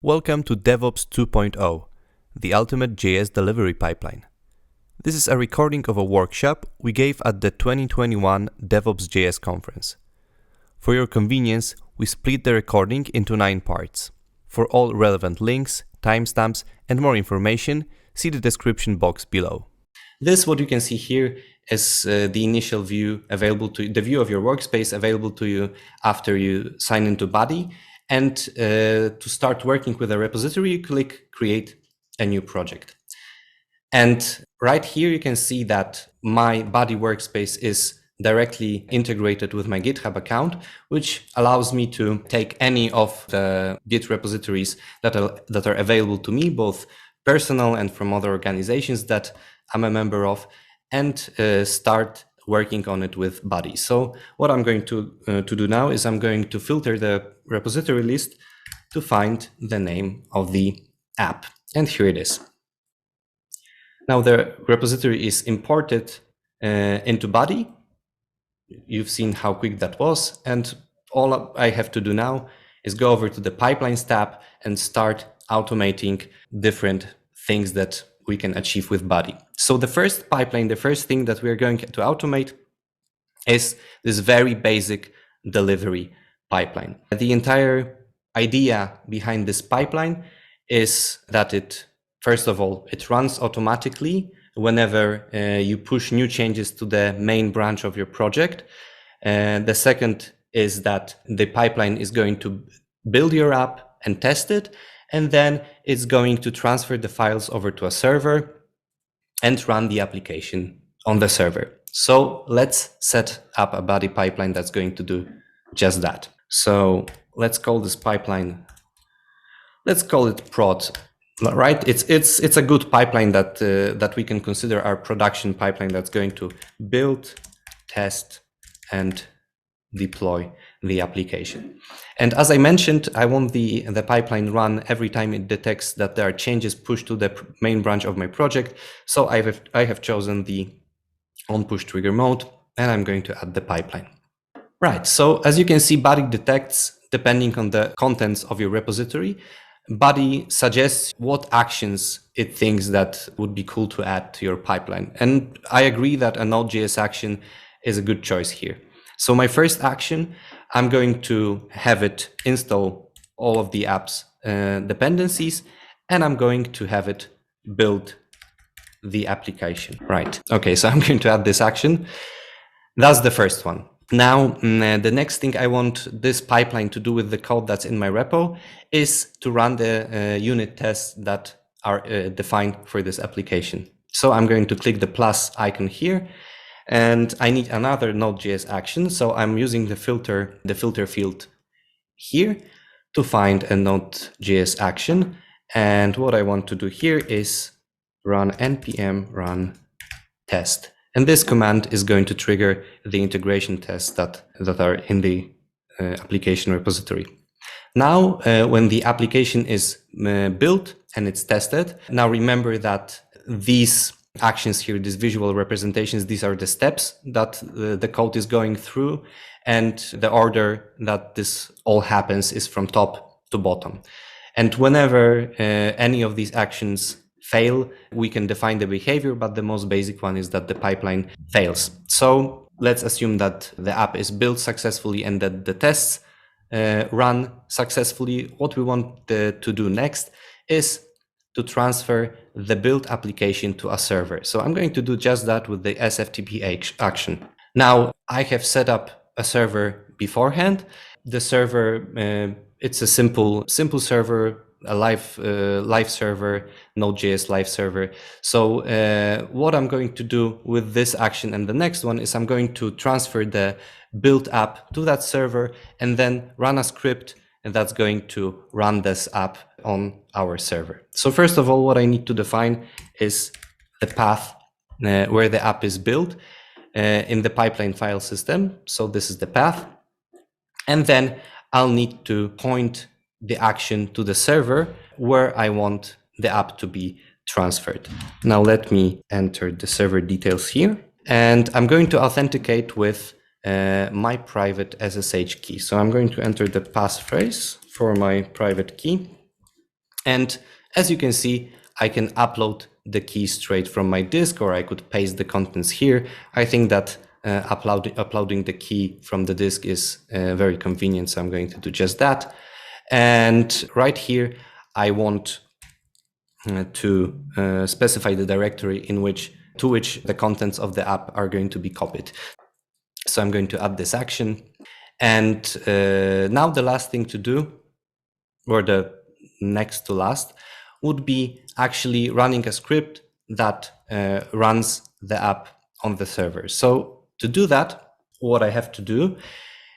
Welcome to DevOps 2.0, the ultimate JS delivery pipeline. This is a recording of a workshop we gave at the 2021 DevOps JS conference. For your convenience, we split the recording into 9 parts. For all relevant links, timestamps, and more information, see the description box below. This, what you can see here, is the initial view available to you, the view of your workspace available to you after you sign into Buddy. And to start working with a repository, you click Create a New Project. And right here, you can see that my Buddy workspace is directly integrated with my GitHub account, which allows me to take any of the Git repositories that are available to me, both personal and from other organizations that I'm a member of, and start working on it with Buddy. So what I'm going to do now is I'm going to filter the repository list to find the name of the app. And here it is. Now the repository is imported into Buddy. You've seen how quick that was. And all I have to do now is go over to the Pipelines tab and start automating different things that we can achieve with Buddy. So the first pipeline, the first thing that we're going to automate is this very basic delivery pipeline. The entire idea behind this pipeline is that first of all, it runs automatically whenever you push new changes to the main branch of your project. The second is that the pipeline is going to build your app and test it, and then it's going to transfer the files over to a server and run the application on the server. So let's set up a Buddy pipeline that's going to do just that. So let's call this pipeline, let's call it prod, right? It's a good pipeline that we can consider our production pipeline that's going to build, test, and deploy the application. And as I mentioned, I want the pipeline run every time it detects that there are changes pushed to the main branch of my project. So I have chosen the on push trigger mode, and I'm going to add the pipeline. Right, so as you can see, Buddy detects, depending on the contents of your repository, Buddy suggests what actions it thinks that would be cool to add to your pipeline. And I agree that a Node.js action is a good choice here. So my first action, I'm going to have it install all of the app's dependencies, and I'm going to have it build the application. Right. Okay, so I'm going to add this action. That's the first one. Now, the next thing I want this pipeline to do with the code that's in my repo is to run the unit tests that are defined for this application. So I'm going to click the plus icon here, and I need another Node.js action. So I'm using the filter field here to find a Node.js action. And what I want to do here is run npm run test. And this command is going to trigger the integration tests that are in the application repository. Now, when the application is built and it's tested, now remember that these actions here, these visual representations, these are the steps that the code is going through, and the order that this all happens is from top to bottom. And whenever any of these actions fail, we can define the behavior, but the most basic one is that the pipeline fails. So let's assume that the app is built successfully and that the tests run successfully. What we want to do next is to transfer the build application to a server. So I'm going to do just that with the SFTP action. Now, I have set up a server beforehand. The server, it's a simple server, a live server, Node.js live server. So what I'm going to do with this action and the next one is I'm going to transfer the build app to that server and then run a script, and that's going to run this app on our server. So first of all, what I need to define is the path where the app is built in the pipeline file system. So this is the path. And then I'll need to point the action to the server where I want the app to be transferred. Now let me enter the server details here, and I'm going to authenticate with my private SSH key. So I'm going to enter the passphrase for my private key, And as you can see, I can upload the key straight from my disk, or I could paste the contents here. I think that uploading the key from the disk is very convenient, so I'm going to do just that. And right here, I want to specify the directory to which the contents of the app are going to be copied. So I'm going to add this action. And now the last thing to do, or the next to last, would be actually running a script that runs the app on the server. So to do that, what I have to do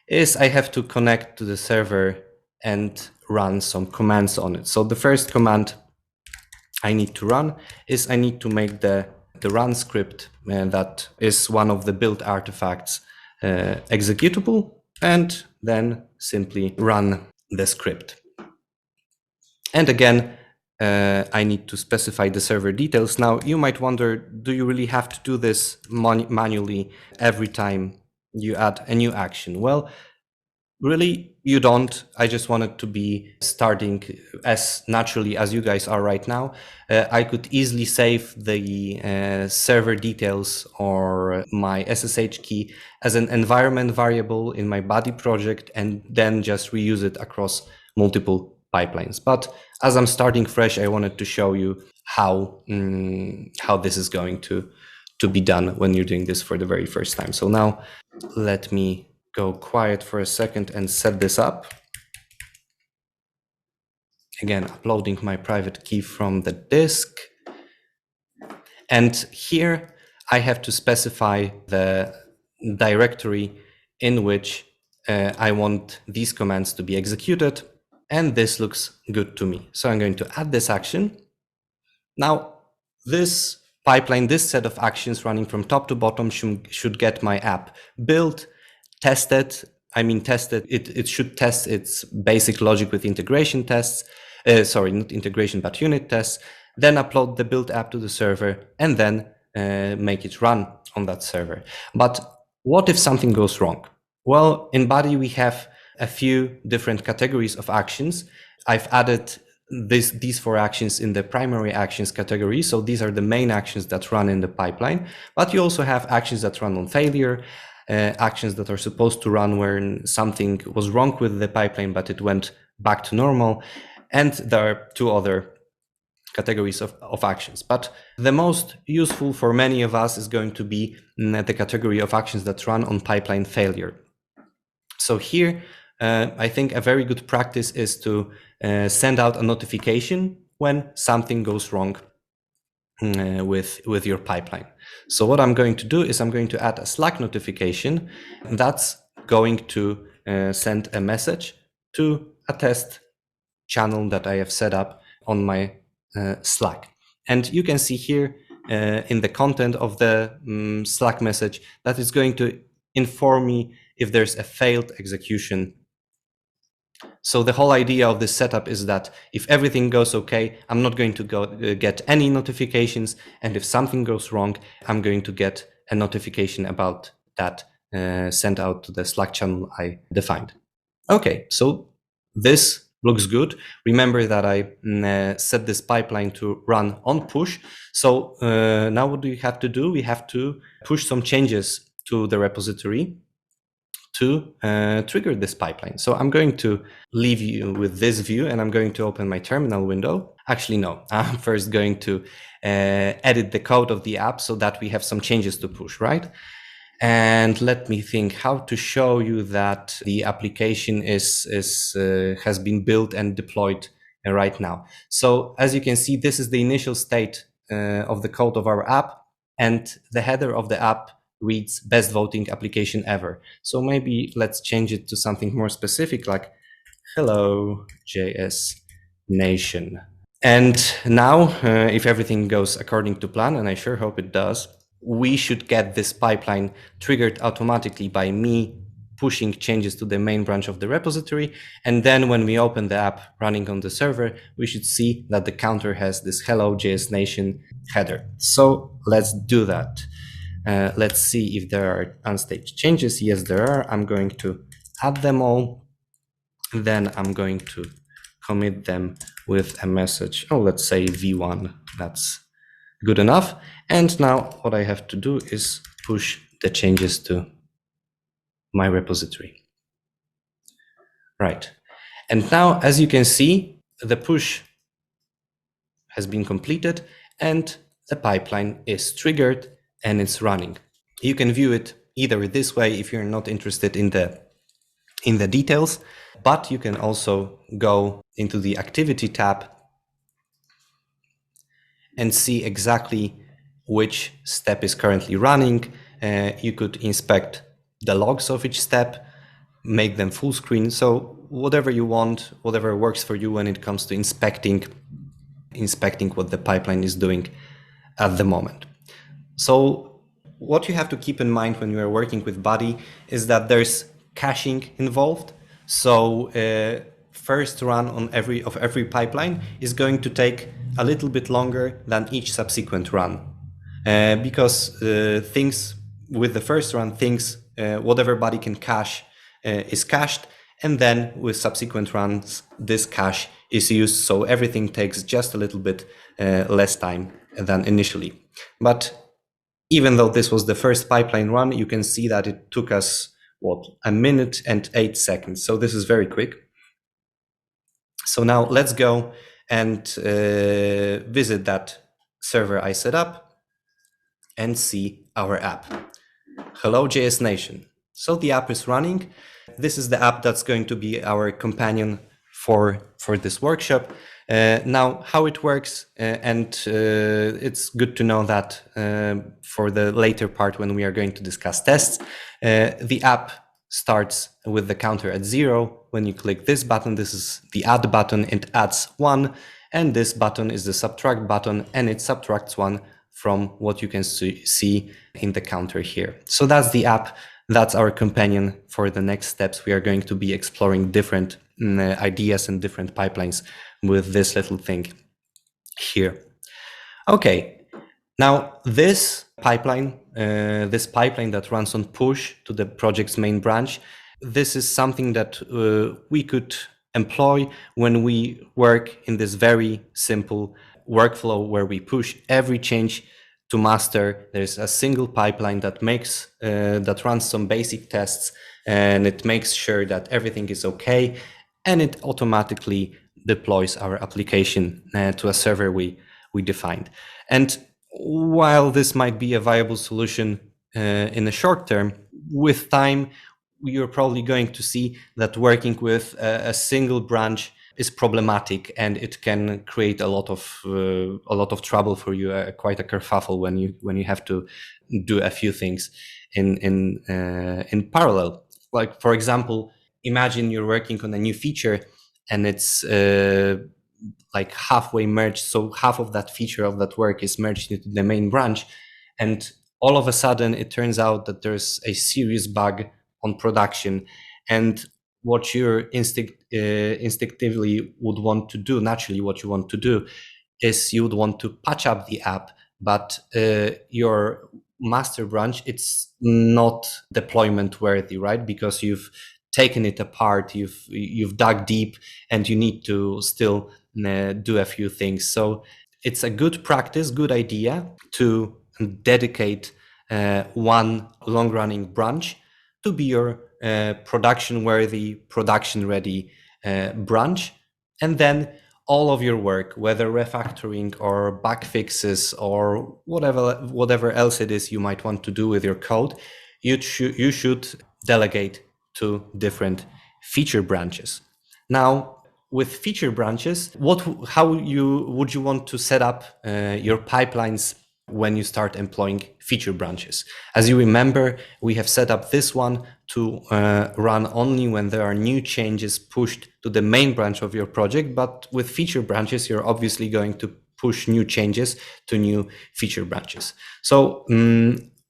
is I have to connect to the server and run some commands on it. So the first command I need to run is I need to make the run script that is one of the build artifacts executable, and then simply run the script. And again, I need to specify the server details. Now, you might wonder, do you really have to do this manually every time you add a new action? Well, really, you don't. I just wanted to be starting as naturally as you guys are right now. I could easily save the server details or my SSH key as an environment variable in my body project and then just reuse it across multiple pipelines. But as I'm starting fresh, I wanted to show you how this is going to be done when you're doing this for the very first time. So now let me go quiet for a second and set this up. Again, uploading my private key from the disk. And here I have to specify the directory in which I want these commands to be executed. And this looks good to me. So I'm going to add this action. Now, this pipeline, this set of actions running from top to bottom should get my app built, tested. I mean, tested. It should test its basic logic with integration tests. Sorry, not integration, but unit tests. Then upload the built app to the server, and then make it run on that server. But what if something goes wrong? Well, in Body, we have a few different categories of actions. I've added these 4 actions in the primary actions category. So these are the main actions that run in the pipeline. But you also have actions that run on failure, actions that are supposed to run when something was wrong with the pipeline, but it went back to normal. And there are 2 other categories of actions. But the most useful for many of us is going to be the category of actions that run on pipeline failure. So here, I think a very good practice is to send out a notification when something goes wrong with your pipeline. So what I'm going to do is I'm going to add a Slack notification that's going to send a message to a test channel that I have set up on my Slack. And you can see here in the content of the Slack message that it's going to inform me if there's a failed execution. So the whole idea of this setup is that if everything goes okay, I'm not going to get any notifications. And if something goes wrong, I'm going to get a notification about that sent out to the Slack channel I defined. Okay, so this looks good. Remember that I set this pipeline to run on push. So now what do we have to do? We have to push some changes to the repository to trigger this pipeline. So I'm going to leave you with this view, and I'm going to open my terminal window. Actually, no, I'm first going to edit the code of the app so that we have some changes to push, right? And let me think how to show you that the application has been built and deployed right now. So as you can see, this is the initial state of the code of our app, and the header of the app reads best voting application ever. So maybe let's change it to something more specific, like hello JS Nation. And now, if everything goes according to plan, and I sure hope it does, we should get this pipeline triggered automatically by me pushing changes to the main branch of the repository. And then when we open the app running on the server, we should see that the counter has this hello JS Nation header. So let's do that. Let's see if there are unstaged changes. Yes, there are. I'm going to add them all. Then I'm going to commit them with a message. Oh, let's say v1. That's good enough. And now what I have to do is push the changes to my repository. Right. And now, as you can see, the push has been completed and the pipeline is triggered and it's running. You can view it either this way if you're not interested in the details, but you can also go into the activity tab and see exactly which step is currently running. You could inspect the logs of each step, make them full screen. So whatever you want, whatever works for you when it comes to inspecting what the pipeline is doing at the moment. So what you have to keep in mind when you are working with Buddy is that there's caching involved. So first run on every pipeline is going to take a little bit longer than each subsequent run, because things with the first run, whatever Buddy can cache is cached, and then with subsequent runs, this cache is used. So everything takes just a little bit less time than initially. But even though this was the first pipeline run, you can see that it took us, 1 minute and 8 seconds. So this is very quick. So now let's go and visit that server I set up and see our app. Hello, JS Nation. So the app is running. This is the app that's going to be our companion for this workshop. Now, how it works, and it's good to know that for the later part when we are going to discuss tests, the app starts with the counter at 0. When you click this button, this is the add button, it adds 1, and this button is the subtract button, and it subtracts 1 from what you can see in the counter here. So that's the app. That's our companion for the next steps. We are going to be exploring different ideas and different pipelines with this little thing here. Okay, now this pipeline that runs on push to the project's main branch, this is something that we could employ when we work in this very simple workflow where we push every change to master. There's a single pipeline that that runs some basic tests, and it makes sure that everything is okay, and it automatically deploys our application to a server we defined. And while this might be a viable solution in the short term, with time, you're probably going to see that working with a single branch is problematic, and it can create a lot of trouble for you, quite a kerfuffle when you have to do a few things in parallel. Like, for example, imagine you're working on a new feature and it's like halfway merged. So half of that feature of that work is merged into the main branch, and all of a sudden it turns out that there's a serious bug on production, and what you're instinctively would want to do, naturally what you want to do, is you would want to patch up the app, but your master branch, it's not deployment worthy, right? Because you've taken it apart, you've dug deep, and you need to still do a few things. So it's a good practice, good idea to dedicate one long-running branch to be your production-worthy, production-ready branch, and then all of your work, whether refactoring or bug fixes or whatever else it is you might want to do with your code, you should delegate to different feature branches. Now, with feature branches, how would you want to set up your pipelines when you start employing feature branches? As you remember, we have set up this one to run only when there are new changes pushed to the main branch of your project. But with feature branches, you're obviously going to push new changes to new feature branches. So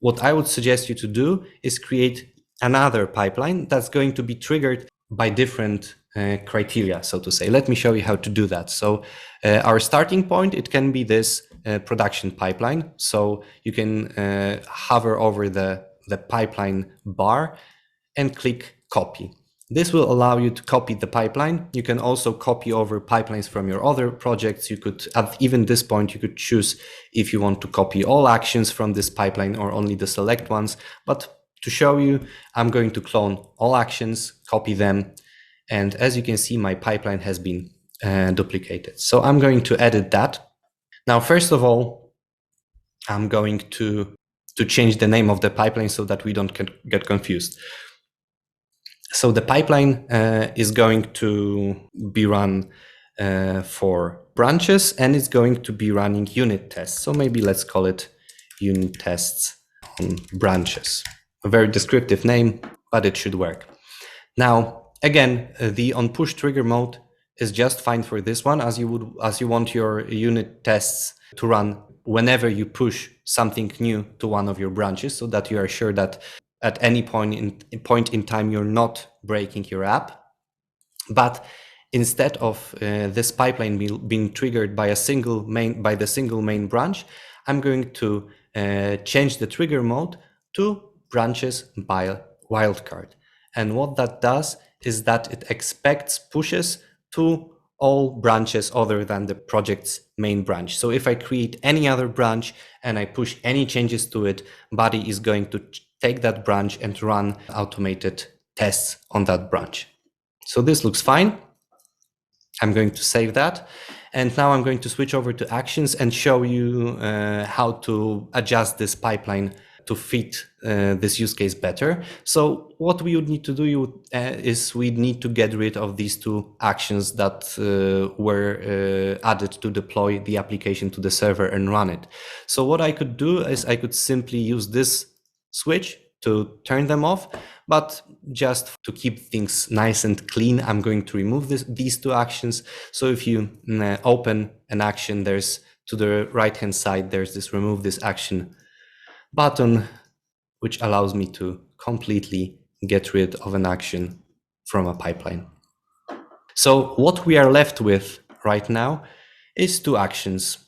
what I would suggest you to do is create another pipeline that's going to be triggered by different criteria, so to say. Let me show you how to do that. So our starting point, it can be this production pipeline. So you can hover over the pipeline bar and click copy. This will allow you to copy the pipeline. You can also copy over pipelines from your other projects. You could, at even this point, you could choose if you want to copy all actions from this pipeline or only the select ones. But to show you, I'm going to clone all actions, copy them. And as you can see, my pipeline has been duplicated. So I'm going to edit that. Now, first of all, I'm going to change the name of the pipeline so that we don't get confused. So the pipeline is going to be run for branches, and it's going to be running unit tests. So maybe let's call it unit tests on branches. A very descriptive name, but it should work. Now, again, the on push trigger mode is just fine for this one, as you want your unit tests to run whenever you push something new to one of your branches, so that you are sure that at any point in time you're not breaking your app. But instead of this pipeline being triggered by the single main branch, I'm going to change the trigger mode to branches by wildcard. And what that does is that it expects pushes to all branches other than the project's main branch. So if I create any other branch and I push any changes to it, Buddy is going to take that branch and run automated tests on that branch. So this looks fine. I'm going to save that. And now I'm going to switch over to actions and show you how to adjust this pipeline to fit this use case better. So what we would need to do is we need to get rid of these two actions that were added to deploy the application to the server and run it. So what I could do is I could simply use this switch to turn them off, but just to keep things nice and clean, I'm going to remove these two actions. So if you open an action, there's to the right-hand side, there's this remove this action button, which allows me to completely get rid of an action from a pipeline. So what we are left with right now is two actions: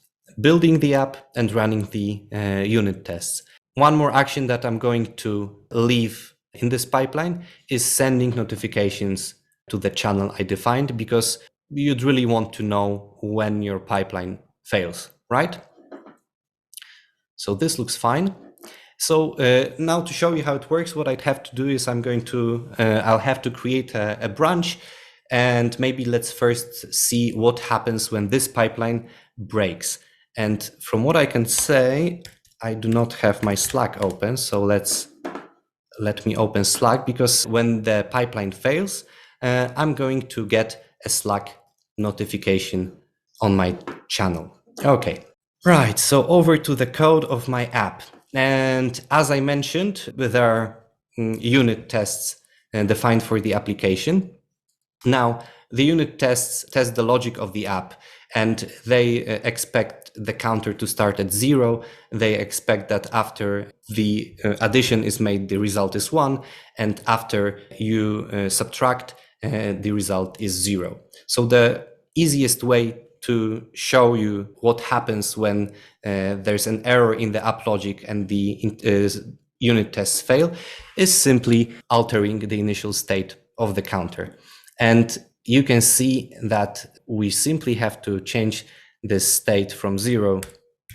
building the app and running the unit tests. One more action that I'm going to leave in this pipeline is sending notifications to the channel I defined, because you'd really want to know when your pipeline fails, right? So this looks fine. So now to show you how it works, what I'd have to do is I'll have to create a branch, and maybe let's first see what happens when this pipeline breaks. And from what I can say, I do not have my Slack open, so let me open Slack, because when the pipeline fails, I'm going to get a Slack notification on my channel. Okay, right, so over to the code of my app. And as I mentioned, there are unit tests defined for the application. Now, the unit tests test the logic of the app, and they expect the counter to start at 0. They expect that after the addition is made, the result is 1, and after you subtract, the result is 0. So the easiest way to show you what happens when there's an error in the app logic and the unit tests fail is simply altering the initial state of the counter. And you can see that we simply have to change this state from 0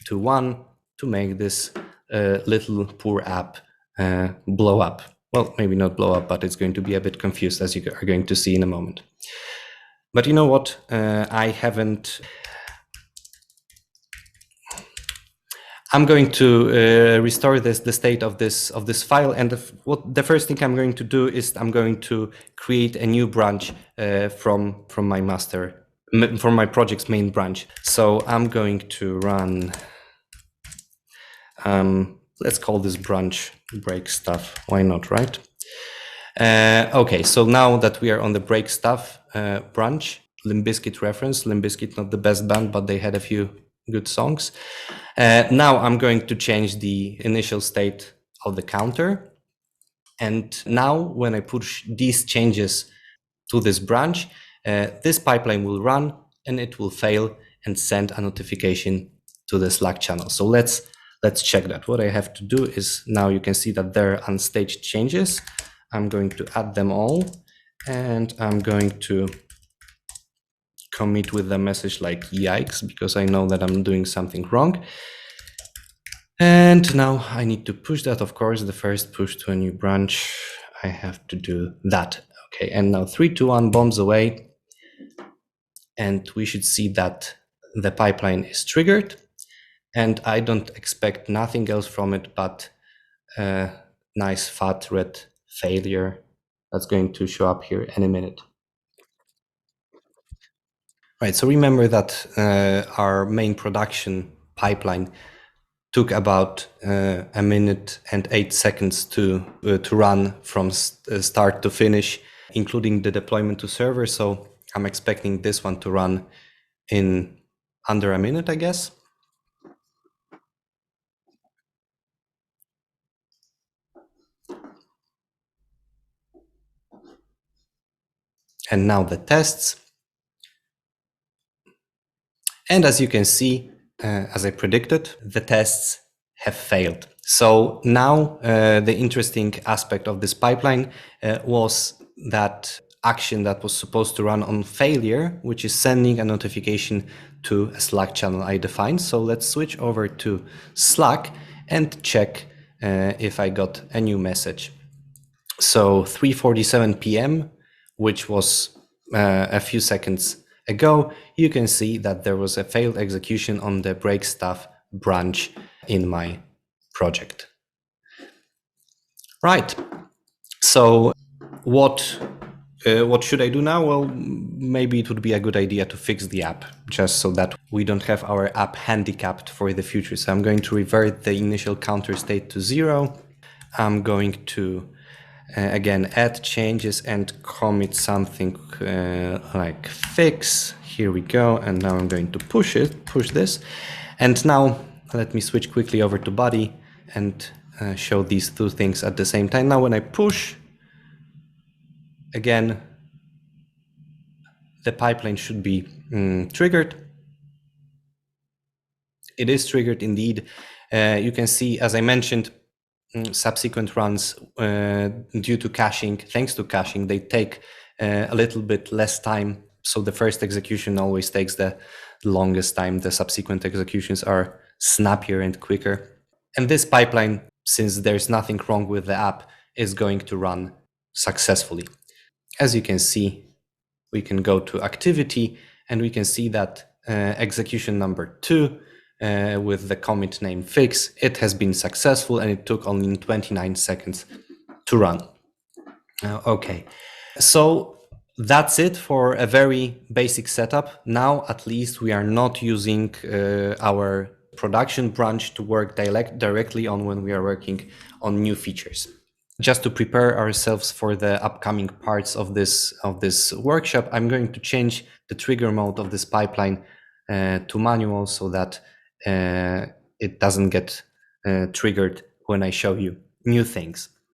to 1 to make this little poor app blow up. Well, maybe not blow up, but it's going to be a bit confused, as you are going to see in a moment. But you know what? I'm going to restore the state of this file, and the first thing I'm going to do is I'm going to create a new branch from my project's main branch. So I'm going to run. Let's call this branch break stuff. Why not, right? Okay, so now that we are on the break stuff branch, Limp Bizkit reference. Limp Bizkit, not the best band, but they had a few good songs. Now I'm going to change the initial state of the counter. And now when I push these changes to this branch, this pipeline will run and it will fail and send a notification to the Slack channel. So let's check that. What I have to do is, now you can see that there are unstaged changes. I'm going to add them all. And I'm going to commit with a message like yikes, because I know that I'm doing something wrong. And now I need to push that, of course, the first push to a new branch. I have to do that. Okay, and now 3, 2, 1, bombs away. And we should see that the pipeline is triggered. And I don't expect nothing else from it but a nice fat red failure that's going to show up here any minute. Right, so remember that our main production pipeline took about a minute and 8 seconds to run from start to finish, including the deployment to server. So I'm expecting this one to run in under a minute, I guess. And now the tests. And as you can see, as I predicted, the tests have failed. So now the interesting aspect of this pipeline was that action that was supposed to run on failure, which is sending a notification to a Slack channel I defined. So let's switch over to Slack and check if I got a new message. So 3:47 p.m., which was a few seconds ago, you can see that there was a failed execution on the break stuff branch in my project. Right. So what should I do now? Well, maybe it would be a good idea to fix the app, just so that we don't have our app handicapped for the future. So I'm going to revert the initial counter state to 0. I'm going to again add changes and commit something like fix. Here we go. And now I'm going to push this. And now let me switch quickly over to body and show these two things at the same time. Now when I push, again, the pipeline should be triggered. It is triggered indeed. You can see, as I mentioned, subsequent runs due to caching, thanks to caching, they take a little bit less time. So the first execution always takes the longest time. The subsequent executions are snappier and quicker. And this pipeline, since there's nothing wrong with the app, is going to run successfully. As you can see, we can go to activity and we can see that execution number 2 with the commit name fix, it has been successful and it took only 29 seconds to run. Okay, so that's it for a very basic setup. Now at least we are not using our production branch to work directly on when we are working on new features. Just to prepare ourselves for the upcoming parts of this workshop, I'm going to change the trigger mode of this pipeline to manual so that it doesn't get triggered when I show you new things.